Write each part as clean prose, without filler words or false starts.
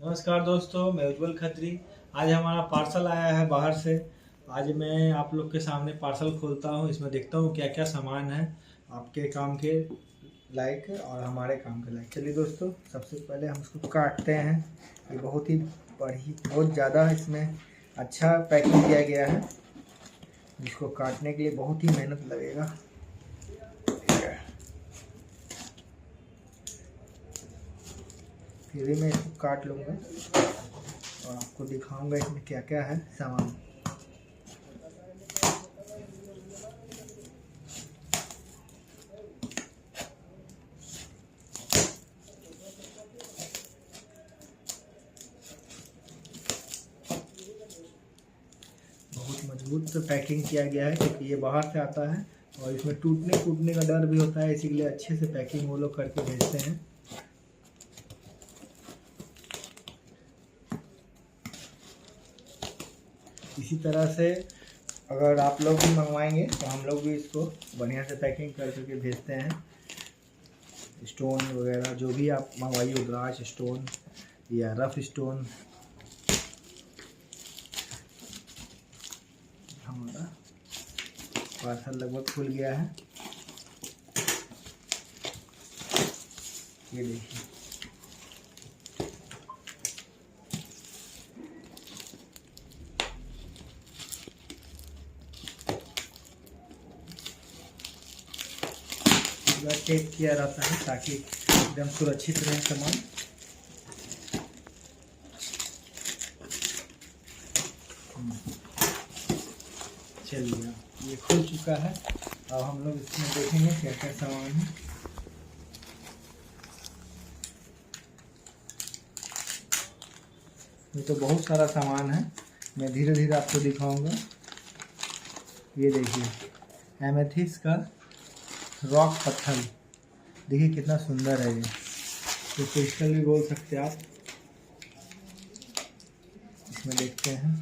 नमस्कार दोस्तों, मैं उज्जवल खत्री। आज हमारा पार्सल आया है बाहर से। आज मैं आप लोग के सामने पार्सल खोलता हूँ, इसमें देखता हूँ क्या क्या सामान है आपके काम के लायक और हमारे काम के लायक। चलिए दोस्तों, सबसे पहले हम इसको काटते हैं। ये बहुत ही बहुत ज़्यादा इसमें अच्छा पैकिंग किया गया है, जिसको काटने के लिए बहुत ही मेहनत लगेगा। फिर भी मैं इसको काट लूँगा और आपको दिखाऊंगा इसमें क्या क्या है सामान। बहुत मजबूत पैकिंग किया गया है, क्योंकि ये बाहर से आता है और इसमें टूटने का डर भी होता है, इसीलिए अच्छे से पैकिंग वो लोग करके भेजते हैं। इसी तरह से अगर आप लोग भी मंगवाएंगे तो हम लोग भी इसको बढ़िया से पैकिंग करके भेजते हैं। स्टोन वगैरह जो भी आप मंगवाइए, रुद्राक्ष स्टोन या रफ स्टोन। हमारा पार्सल लगभग खुल गया है, ये देखिए। चेक किया रहता है ताकि एकदम सुरक्षित रहे सामान। चलिए, ये खुल चुका है। अब हम लोग इसमें देखेंगे क्या क्या सामान है। ये तो बहुत सारा सामान है, मैं धीरे धीरे आपको दिखाऊंगा। ये देखिए, एमेथिस्ट का रॉक पत्थर, देखिए कितना सुंदर है। ये तो क्रिस्टल भी बोल सकते हैं आप। इसमें देखते हैं,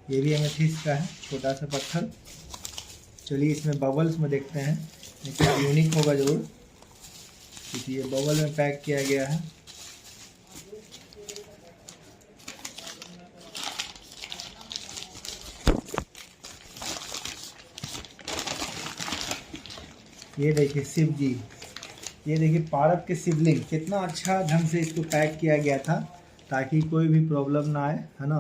ये भी एमेथिस्ट का है, छोटा सा पत्थर। चलिए इसमें बबल्स में देखते हैं, लेकिन यूनिक होगा जरूर, क्योंकि ये बबल में पैक किया गया है। ये देखिए शिव जी, ये देखिए पार्वती के शिवलिंग, कितना अच्छा ढंग से इसको पैक किया गया था ताकि कोई भी प्रॉब्लम ना आए, है ना।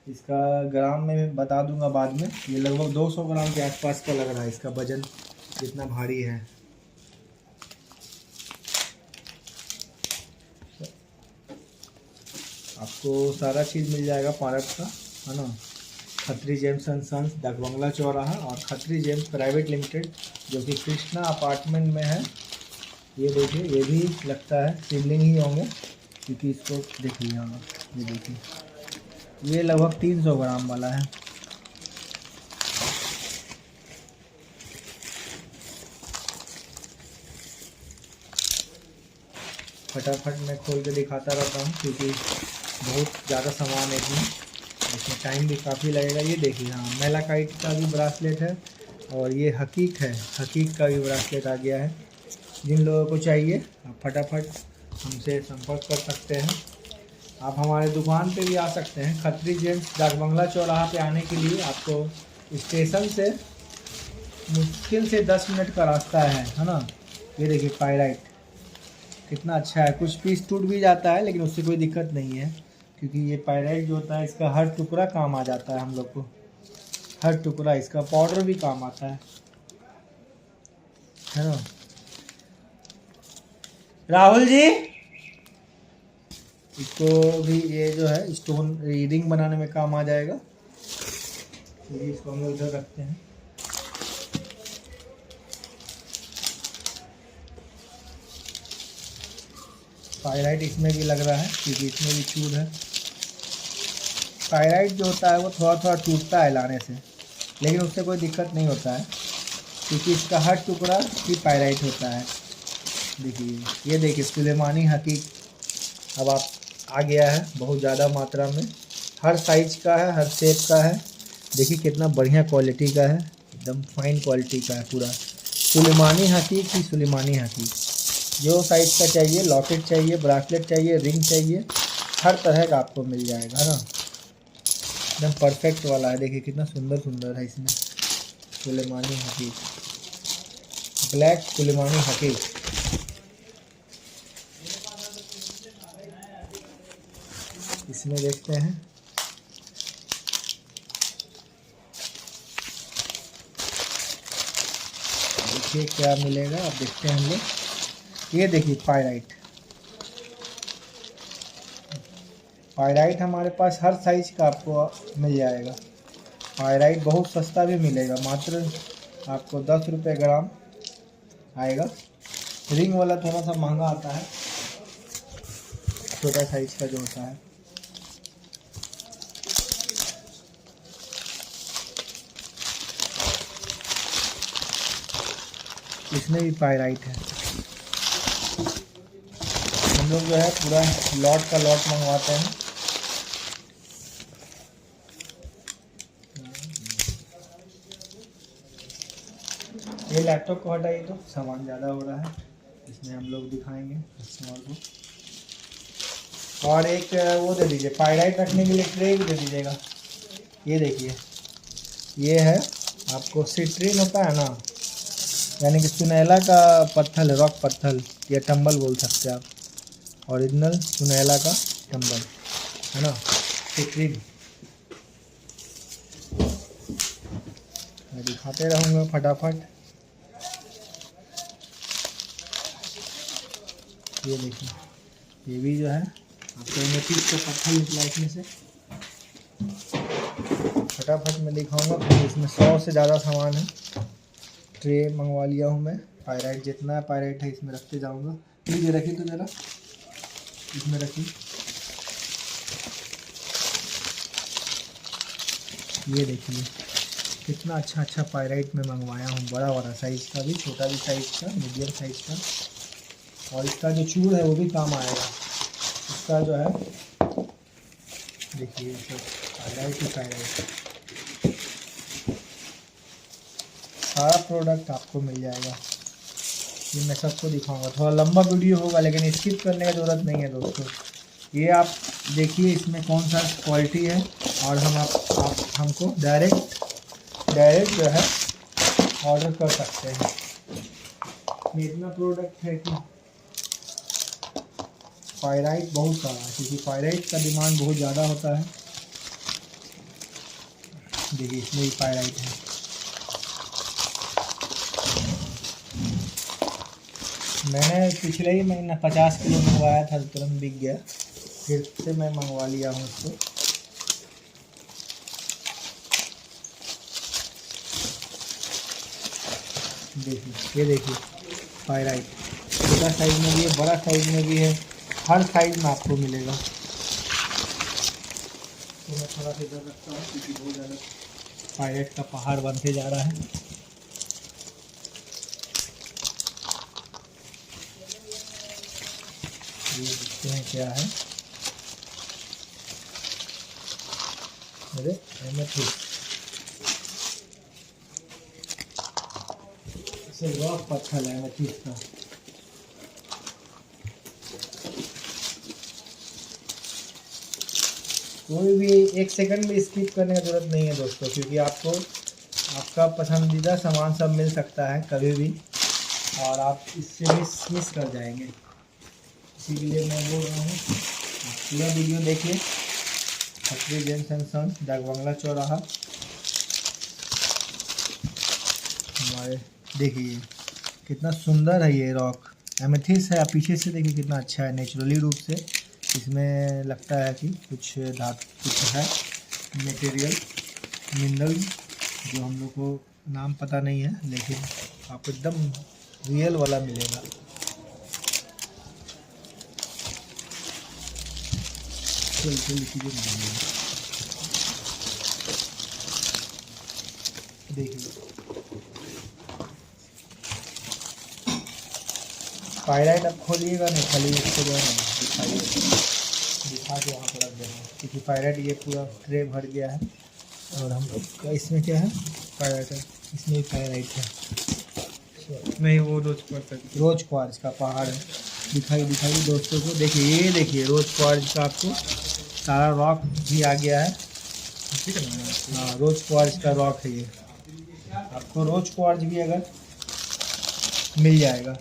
इसका ग्राम में मैं बता दूंगा बाद में। ये लगभग 200 ग्राम के आसपास का लग रहा है, इसका वजन कितना भारी है। आपको सारा चीज़ मिल जाएगा पार्वती का, है ना। खत्री जेम्स एंड सन्स, डाक बंगला चौराहा, और खत्री जेम्स प्राइवेट लिमिटेड, जो कि कृष्णा अपार्टमेंट में है। ये देखिए, ये भी लगता है शिवलिंग ही होंगे, क्योंकि इसको देखिए यहाँ, ये देखिए, ये लगभग 300 ग्राम वाला है। फटाफट मैं खोल के दिखाता रहता हूँ, क्योंकि बहुत ज़्यादा सामान है इसमें टाइम भी काफ़ी लगेगा। ये देखिए, हाँ, मेलाकाइट का भी ब्रासलेट है, और ये हकीक है, हकीक का भी ब्रासलेट आ गया है। जिन लोगों को चाहिए आप फटाफट हमसे संपर्क कर सकते हैं। आप हमारे दुकान पे भी आ सकते हैं। खत्री जेम्स डाक बंगला चौराहा पे आने के लिए आपको स्टेशन से मुश्किल से 10 मिनट का रास्ता है ना। ये देखिए पायराइट कितना अच्छा है। कुछ पीस टूट भी जाता है, लेकिन उससे कोई दिक्कत नहीं है, क्योंकि ये पायराइट जो होता है, इसका हर टुकड़ा काम आ जाता है हम लोग को। हर टुकड़ा, इसका पाउडर भी काम आता है ना। राहुल जी, इसको भी, ये जो है स्टोन रिंग बनाने में काम आ जाएगा। तो इसको हम लोग उधर रखते हैं। पायराइट इसमें भी लग रहा है, क्योंकि इसमें भी चूड़ है। पायराइट जो होता है वो थोड़ा थोड़ा टूटता है लाने से, लेकिन उससे कोई दिक्कत नहीं होता है, क्योंकि इसका हर टुकड़ा ही पायराइट होता है। देखिए, ये देखिए सुलेमानी हकीक अब आप आ गया है बहुत ज़्यादा मात्रा में। हर साइज का है, हर शेप का है। देखिए कितना बढ़िया क्वालिटी का है, एकदम फाइन क्वालिटी का है पूरा। सुलेमानी हकीक ही सुलेमानी हकीक। जो साइज़ का चाहिए, लॉकेट चाहिए, ब्रासलेट चाहिए, रिंग चाहिए, हर तरह का आपको मिल जाएगा ना। एकदम परफेक्ट वाला है। देखिए कितना सुंदर सुंदर है इसमें। सुलेमानी हकीक, ब्लैक सुलेमानी हकीक। इसमें देखते हैं देखिए क्या मिलेगा। अब देखते हैं हम लोग। ये देखिए पायराइट। पायराइट हमारे पास हर साइज का आपको मिल जाएगा। पायराइट बहुत सस्ता भी मिलेगा, मात्र आपको 10 रुपये ग्राम आएगा। रिंग वाला थोड़ा सा महंगा आता है, छोटा साइज का जो होता है। इसमें भी पायराइट है। हम लोग जो है पूरा लॉट का लॉट मंगवाते हैं। ये लैपटॉप को हटाइए तो सामान ज़्यादा हो रहा है, इसमें हम लोग दिखाएंगे कस्टमर को। और एक वो दे दीजिए, पायराइट रखने के लिए ट्रे भी दे दीजिएगा। ये देखिए, ये है आपको सिट्रीन होता है ना, यानी कि सुनैला का पत्थर, रॉक पत्थर या टंबल बोल सकते हैं आप। ओरिजिनल सुनैला का टंबल है ना, सिट्रीन। मैं दिखाते रहूँगा फटाफट। ये देखिए, ये भी जो है आपको एमेथिस्ट का पत्थर निकला इसमें से। फटाफट मैं दिखाऊंगा, क्योंकि इसमें 100 से ज़्यादा सामान है। ट्रे मंगवा लिया हूँ मैं। पायराइट जितना पायराइट है इसमें रखते जाऊंगा। लीजिए रखिए तो ज़रा, इसमें रखिए। ये देखिए कितना अच्छा अच्छा पायराइट में मंगवाया हूँ। बड़ा बड़ा साइज़ का भी, छोटा भी साइज़ का, मीडियम साइज़ का। और इसका जो चूड़ है वो भी काम आएगा। इसका जो है देखिए, सब पायराइट ही पायराइट। सारा प्रोडक्ट आपको मिल जाएगा। ये मैं सबको दिखाऊंगा। थोड़ा लंबा वीडियो होगा, लेकिन स्किप करने का ज़रूरत नहीं है दोस्तों। ये आप देखिए इसमें कौन सा क्वालिटी है, और आप हमको डायरेक्ट जो है ऑर्डर कर सकते हैं। इतना प्रोडक्ट है कि पायराइट बहुत सारा है, क्योंकि पायराइट का डिमांड बहुत ज़्यादा होता है। देखिए इसमें भी पायराइट है। मैंने पिछले ही महीना 50 किलो मंगवाया था, तुरंत बिक गया। फिर से मैं मंगवा लिया हूँ इसको। देखिए, ये देखिए पायराइट, छोटा साइज में भी है, बड़ा साइज में भी है, हर साइज में आपको मिलेगा। तो मैं थोड़ा सा इधर रखता हूँ, क्योंकि बहुत ज़्यादा पायराइट का पहाड़ बनते जा रहा है। ये देखते हैं क्या है। अरे एमेथिस्ट, इसे रॉक पत्थर है एमेथिस्ट का। कोई भी एक सेकंड भी स्किप करने की ज़रूरत नहीं है दोस्तों, क्योंकि आपको आपका पसंदीदा सामान सब मिल सकता है कभी भी, और आप इससे मिस कर जाएंगे। इसीलिए मैं बोल रहा हूँ पूरा वीडियो देखिए। खत्री जेम्स एंड सन, डाकबंगला चौराहा। हमारे देखिए कितना सुंदर है ये रॉक, एमेथिस्ट है। आप पीछे से देखिए कितना अच्छा है, नेचुरली रूप से। इसमें लगता है कि कुछ धातु कुछ है, मटेरियल, मिनरल, जो हम लोग को नाम पता नहीं है, लेकिन आपको एकदम रियल वाला मिलेगा। देखिए पायराइट आप खोलिएगा नहीं, खाली इसको जो है ना दिखाइए, दिखा के वहाँ पर रख देना, क्योंकि पायराइट ये पूरा ट्रे भर गया है। और हम लोग का इसमें क्या है, पायराइट है। इसमें भी पायराइट है। नहीं, वो रोज क्वार्ज का पहाड़ है। दिखाई दोस्तों को, देखिए ये देखिए रोज क्वार्ज का आपको सारा रॉक भी आ गया है। ठीक है ना। हाँ, रोज क्वार्ज का रॉक है ये। आपको रोज क्वार्ज भी अगर मिल जाएगा,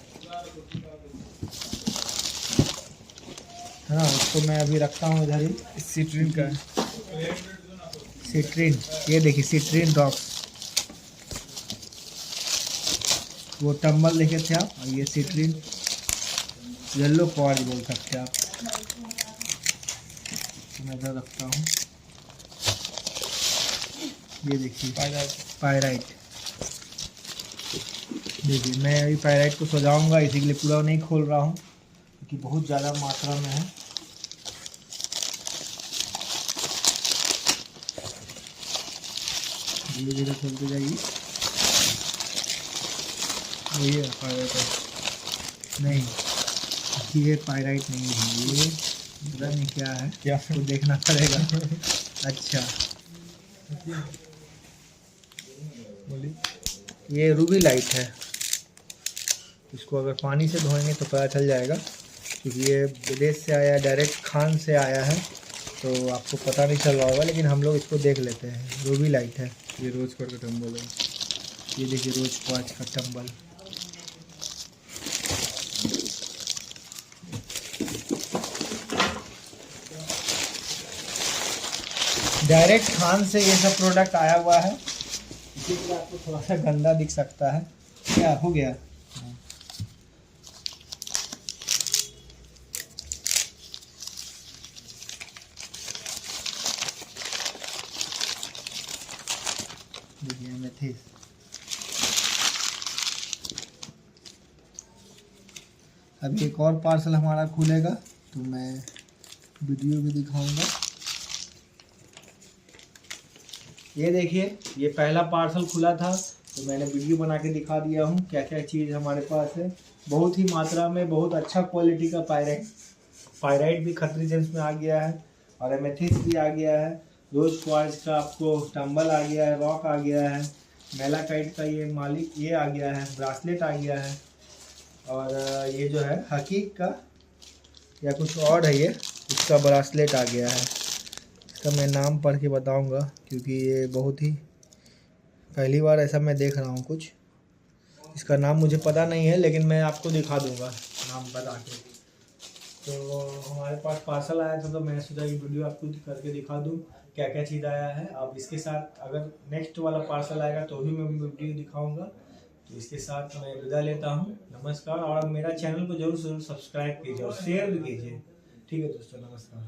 हाँ। इसको मैं अभी रखता हूँ इधर ही। सिट्रीन का है। सिट्रीन, ये देखिए सिट्रीन रॉक्स, वो टम्बल देखे थे आप, और ये सिट्रीन येलो क्वार्ज बोल सकते हैं आप। मैं इधर रखता हूँ, ये देखिए पायराइट। देखिए मैं अभी पायराइट को सजाऊंगा, इसी के लिए पूरा नहीं खोल रहा हूँ क्योंकि बहुत ज़्यादा मात्रा में है। धीरे धीरे चलते जाइए। ये पायराइट है। नहीं, ये पायराइट नहीं है, ये पता नहीं क्या है, क्या तो देखना पड़ेगा। अच्छा, बोलिए। ये रूबी लाइट है। इसको अगर पानी से धोएंगे तो पता चल जाएगा, क्योंकि ये विदेश से आया, डायरेक्ट खान से आया है, तो आपको पता नहीं चल रहा होगा, लेकिन हम लोग इसको देख लेते हैं। रूबी लाइट है। ये रोज क्वार्ज का टम्बल है। ये देखिए रोज क्वार्ज का टम्बल। डायरेक्ट खान से ये सब प्रोडक्ट आया हुआ है, इसीलिए आपको थोड़ा सा गंदा दिख सकता है। क्या हो गया? देखिए एमेथिस्ट। अभी एक और पार्सल हमारा खुलेगा तो मैं वीडियो भी दिखाऊंगा। ये देखिए, ये पहला पार्सल खुला था तो मैंने वीडियो बना के दिखा दिया हूँ क्या क्या चीज़ हमारे पास है। बहुत ही मात्रा में, बहुत अच्छा क्वालिटी का पायराइट भी खत्री जेम्स में आ गया है, और एमेथिस्ट भी आ गया है। रोज क्वार्ज का आपको टम्बल आ गया है, रॉक आ गया है, मेलाकाइट का ये मालिक ये आ गया है, ब्रासलेट आ गया है, और ये जो है हकीक का या कुछ और है, ये इसका ब्रासलेट आ गया है। इसका मैं नाम पढ़ के बताऊंगा क्योंकि ये बहुत ही पहली बार ऐसा मैं देख रहा हूँ कुछ। इसका नाम मुझे पता नहीं है, लेकिन मैं आपको दिखा दूंगा नाम बता के। तो हमारे पास पार्सल आया था तो मैंने सोचा ये वीडियो आपको करके दिखा दूँ क्या क्या चीज़ आया है। अब इसके साथ अगर नेक्स्ट वाला पार्सल आएगा तो भी मैं वीडियो दिखाऊंगा। तो इसके साथ मैं विदा लेता हूँ। नमस्कार, और मेरा चैनल को जरूर सब्सक्राइब कीजिए और शेयर भी कीजिए। ठीक है दोस्तों, नमस्कार।